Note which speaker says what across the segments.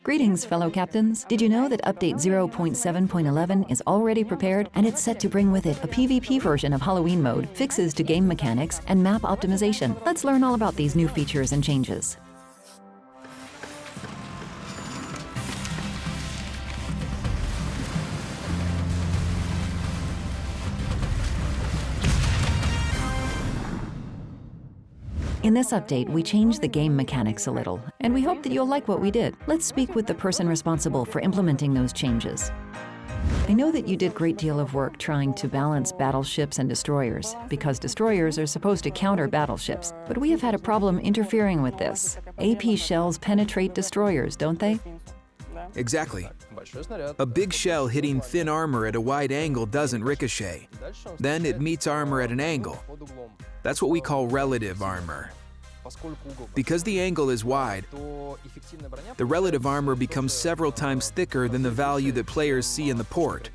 Speaker 1: Greetings, fellow captains. Did you know that Update 0.7.11 is already prepared, and it's set to bring with it a PvP version of Halloween mode, fixes to game mechanics, and map optimization? Let's learn all about these new features and changes. In this update, we changed the game mechanics a little, and we hope that you'll like what we did. Let's speak with the person responsible for implementing those changes. I know that you did a great deal of work trying to balance battleships and destroyers, because destroyers are supposed to counter battleships. But we have had a problem interfering with this. AP shells penetrate destroyers, don't they?
Speaker 2: Exactly. A big shell hitting thin armor at a wide angle doesn't ricochet. Then it meets armor at an angle. That's what we call relative armor. Because the angle is wide, the relative armor becomes several times thicker than the value that players see in the port.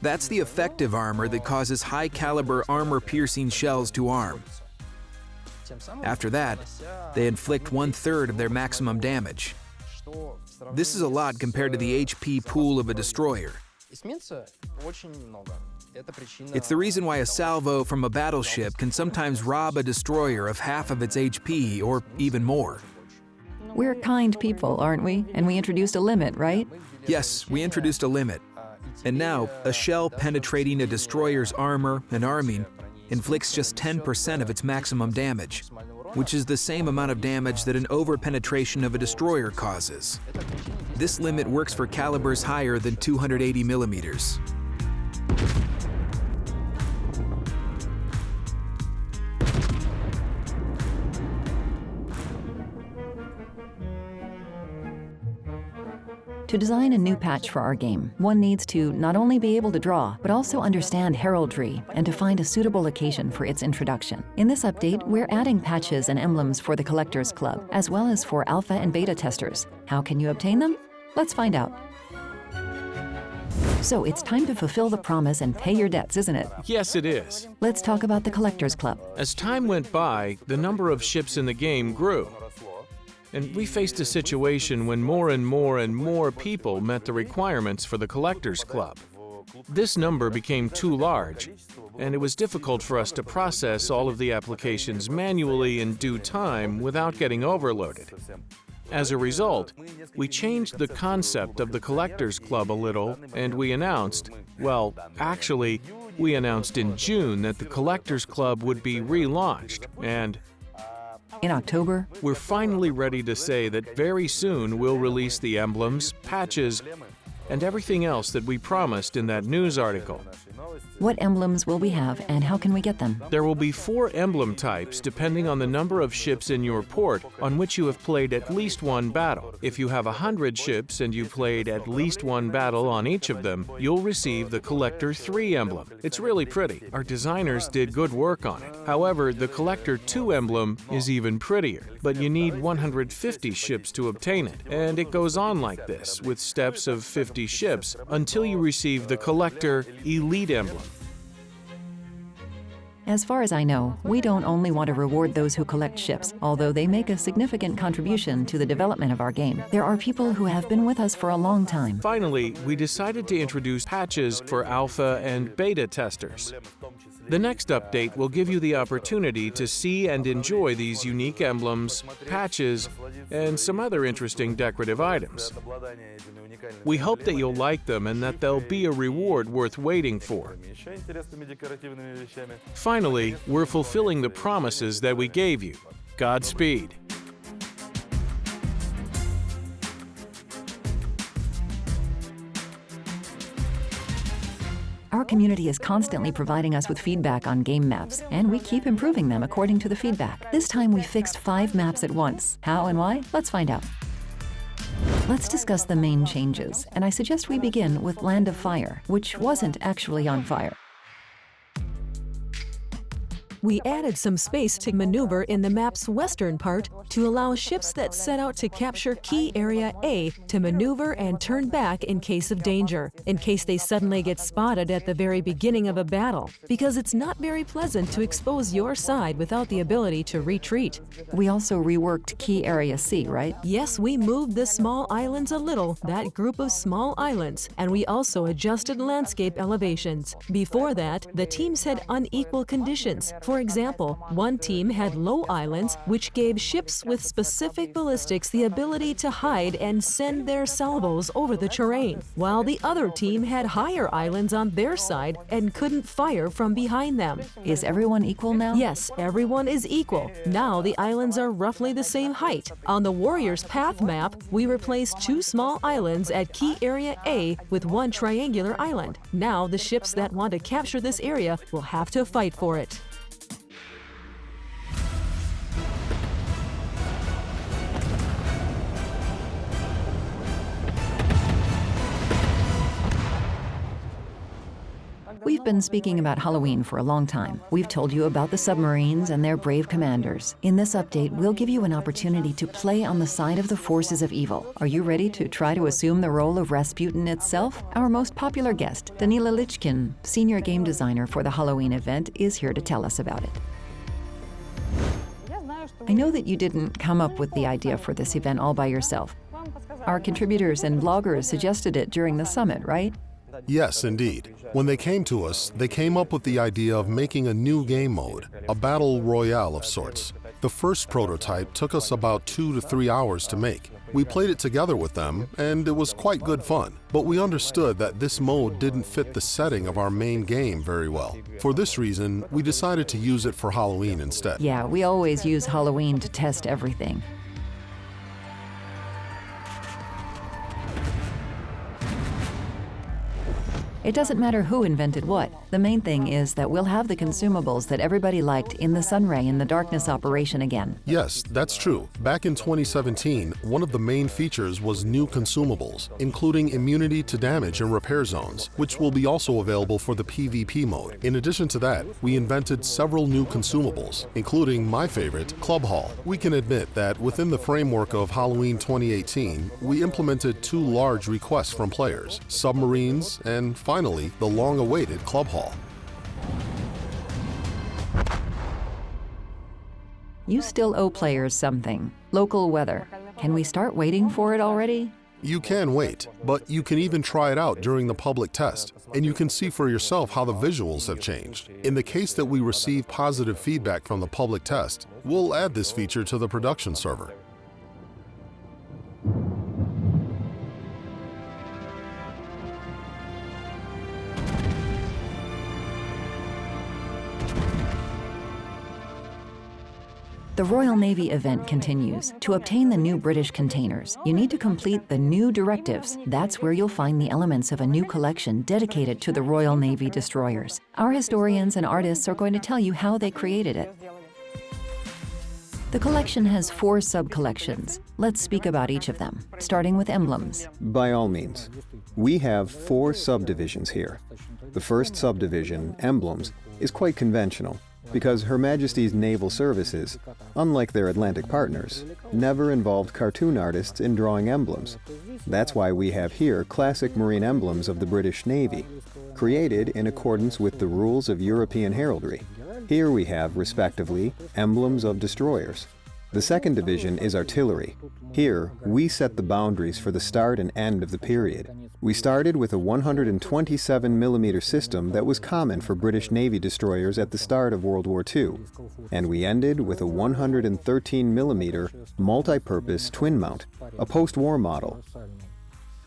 Speaker 2: That's the effective armor that causes high-caliber armor-piercing shells to arm. After that, they inflict 1/3 of their maximum damage. This is a lot compared to the HP pool of a destroyer. It's the reason why a salvo from a battleship can sometimes rob a destroyer of half of its HP or even more.
Speaker 1: We're kind people, aren't we? And we introduced a limit, right?
Speaker 2: Yes, we introduced a limit. And now, a shell penetrating a destroyer's armor and arming inflicts just 10% of its maximum damage, which is the same amount of damage that an over-penetration of a destroyer causes. This limit works for calibers higher than 280 millimeters.
Speaker 1: To design a new patch for our game, one needs to not only be able to draw, but also understand heraldry and to find a suitable occasion for its introduction. In this update, we're adding patches and emblems for the Collectors Club, as well as for alpha and beta testers. How can you obtain them? Let's find out. So it's time to fulfill the promise and pay your debts, isn't it?
Speaker 3: Yes, it is.
Speaker 1: Let's talk about the Collectors Club.
Speaker 3: As time went by, the number of ships in the game grew. And we faced a situation when more and more people met the requirements for the Collectors Club. This number became too large, and it was difficult for us to process all of the applications manually in due time without getting overloaded. As a result, we changed the concept of the Collectors Club a little, and we announced, well, actually, we announced in June that the Collectors Club would be relaunched, and
Speaker 1: in October,
Speaker 3: we're finally ready to say that very soon we'll release the emblems, patches, and everything else that we promised in that news article.
Speaker 1: What emblems will we have, and how can we get them?
Speaker 3: There will be 4 emblem types depending on the number of ships in your port on which you have played at least one battle. If you have 100 ships and you played at least one battle on each of them, you'll receive the Collector 3 emblem. It's really pretty. Our designers did good work on it. However, the Collector 2 emblem is even prettier, but you need 150 ships to obtain it. And it goes on like this, with steps of 50 ships, until you receive the Collector Elite emblem.
Speaker 1: As far as I know, we don't only want to reward those who collect ships, although they make a significant contribution to the development of our game. There are people who have been with us for a long time.
Speaker 3: Finally, we decided to introduce patches for alpha and beta testers. The next update will give you the opportunity to see and enjoy these unique emblems, patches, and some other interesting decorative items. We hope that you'll like them and that they'll be a reward worth waiting for. Finally, we're fulfilling the promises that we gave you. Godspeed.
Speaker 1: Our community is constantly providing us with feedback on game maps, and we keep improving them according to the feedback. This time we fixed 5 maps at once. How and why? Let's find out. Let's discuss the main changes, and I suggest we begin with Land of Fire, which wasn't actually on fire.
Speaker 4: We added some space to maneuver in the map's western part to allow ships that set out to capture Key Area A to maneuver and turn back in case of danger, in case they suddenly get spotted at the very beginning of a battle, because it's not very pleasant to expose your side without the ability to retreat.
Speaker 1: We also reworked Key Area C, right?
Speaker 4: Yes, we moved the small islands a little, that group of small islands, and we also adjusted landscape elevations. Before that, the teams had unequal conditions. For example, one team had low islands, which gave ships with specific ballistics the ability to hide and send their salvos over the terrain, while the other team had higher islands on their side and couldn't fire from behind them.
Speaker 1: Is everyone equal now?
Speaker 4: Yes, everyone is equal. Now the islands are roughly the same height. On the Warrior's Path map, we replaced 2 small islands at Key Area A with 1 triangular island. Now the ships that want to capture this area will have to fight for it.
Speaker 1: We've been speaking about Halloween for a long time. We've told you about the submarines and their brave commanders. In this update, we'll give you an opportunity to play on the side of the forces of evil. Are you ready to try to assume the role of Rasputin itself? Our most popular guest, Danila Lichkin, senior game designer for the Halloween event, is here to tell us about it. I know that you didn't come up with the idea for this event all by yourself. Our contributors and bloggers suggested it during the summit, right?
Speaker 5: Yes, indeed. When they came to us, they came up with the idea of making a new game mode, a battle royale of sorts. The first prototype took us about 2 to 3 hours to make. We played it together with them, and it was quite good fun. But we understood that this mode didn't fit the setting of our main game very well. For this reason, we decided to use it for Halloween instead.
Speaker 1: Yeah, we always use Halloween to test everything. It doesn't matter who invented what. The main thing is that we'll have the consumables that everybody liked in the Sunray in the Darkness operation again.
Speaker 5: Yes, that's true. Back in 2017, one of the main features was new consumables, including immunity to damage and repair zones, which will be also available for the PvP mode. In addition to that, we invented several new consumables, including my favorite, Club Hall. We can admit that within the framework of Halloween 2018, we implemented 2 large requests from players, submarines and finally, the long-awaited Club Hall.
Speaker 1: You still owe players something. Local weather. Can we start waiting for it already?
Speaker 5: You can wait, but you can even try it out during the public test, and you can see for yourself how the visuals have changed. In the case that we receive positive feedback from the public test, we'll add this feature to the production server.
Speaker 1: The Royal Navy event continues. To obtain the new British containers, you need to complete the new directives. That's where you'll find the elements of a new collection dedicated to the Royal Navy destroyers. Our historians and artists are going to tell you how they created it. The collection has 4 sub-collections. Let's speak about each of them, starting with emblems.
Speaker 6: By all means. We have 4 subdivisions here. The first subdivision, Emblems, is quite conventional, because Her Majesty's Naval Services, unlike their Atlantic partners, never involved cartoon artists in drawing emblems. That's why we have here classic marine emblems of the British Navy, created in accordance with the rules of European heraldry. Here we have, respectively, emblems of destroyers. The second division is artillery. Here, we set the boundaries for the start and end of the period. We started with a 127mm system that was common for British Navy destroyers at the start of World War II, and we ended with a 113mm multi-purpose twin mount, a post-war model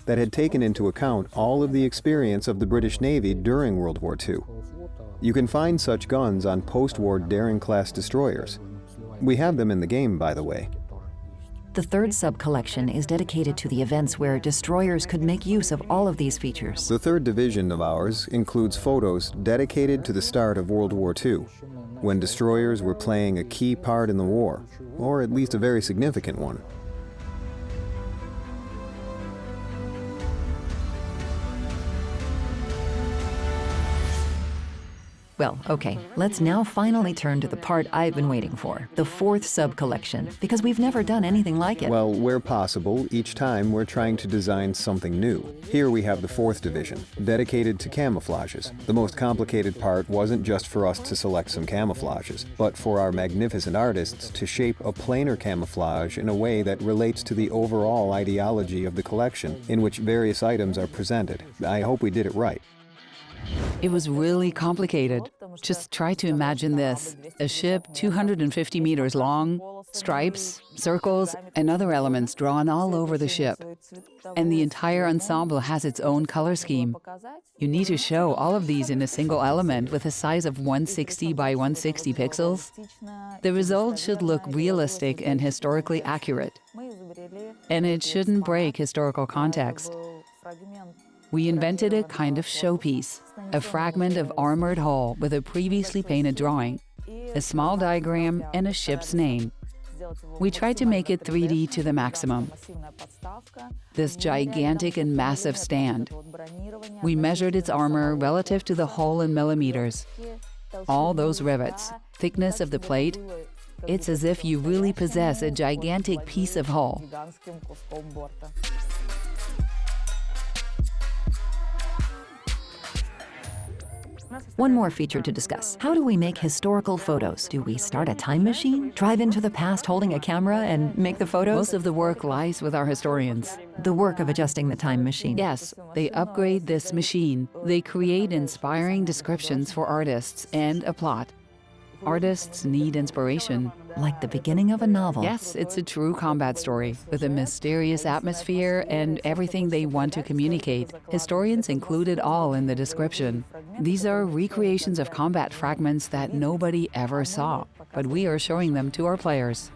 Speaker 6: that had taken into account all of the experience of the British Navy during World War II. You can find such guns on post-war Daring-class destroyers. We have them in the game, by the way.
Speaker 1: The third sub-collection is dedicated to the events where destroyers could make use of all of these features.
Speaker 6: The third division of ours includes photos dedicated to the start of World War II, when destroyers were playing a key part in the war, or at least a very significant one.
Speaker 1: Well, okay, let's now finally turn to the part I've been waiting for, the fourth sub-collection, because we've never done anything like it.
Speaker 6: Well, where possible, each time we're trying to design something new. Here we have the fourth division, dedicated to camouflages. The most complicated part wasn't just for us to select some camouflages, but for our magnificent artists to shape a planar camouflage in a way that relates to the overall ideology of the collection, in which various items are presented. I hope we did it right.
Speaker 7: It was really complicated. Just try to imagine this. A ship 250 meters long, stripes, circles, and other elements drawn all over the ship. And the entire ensemble has its own color scheme. You need to show all of these in a single element with a size of 160 by 160 pixels. The result should look realistic and historically accurate. And it shouldn't break historical context. We invented a kind of showpiece, a fragment of armored hull with a previously painted drawing, a small diagram, and a ship's name. We tried to make it 3D to the maximum. This gigantic and massive stand. We measured its armor relative to the hull in millimeters. All those rivets, thickness of the plate, it's as if you really possess a gigantic piece of hull.
Speaker 1: One more feature to discuss. How do we make historical photos? Do we start a time machine, drive into the past holding a camera, and make the photos?
Speaker 7: Most of the work lies with our historians.
Speaker 1: The work of adjusting the time machine.
Speaker 7: Yes, they upgrade this machine. They create inspiring descriptions for artists and a plot. Artists need inspiration.
Speaker 1: Like the beginning of a novel.
Speaker 7: Yes, it's a true combat story, with a mysterious atmosphere and everything they want to communicate. Historians include it all in the description. These are recreations of combat fragments that nobody ever saw, but we are showing them to our players.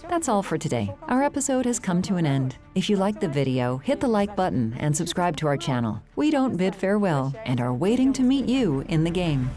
Speaker 1: That's all for today. Our episode has come to an end. If you liked the video, hit the like button and subscribe to our channel. We don't bid farewell and are waiting to meet you in the game.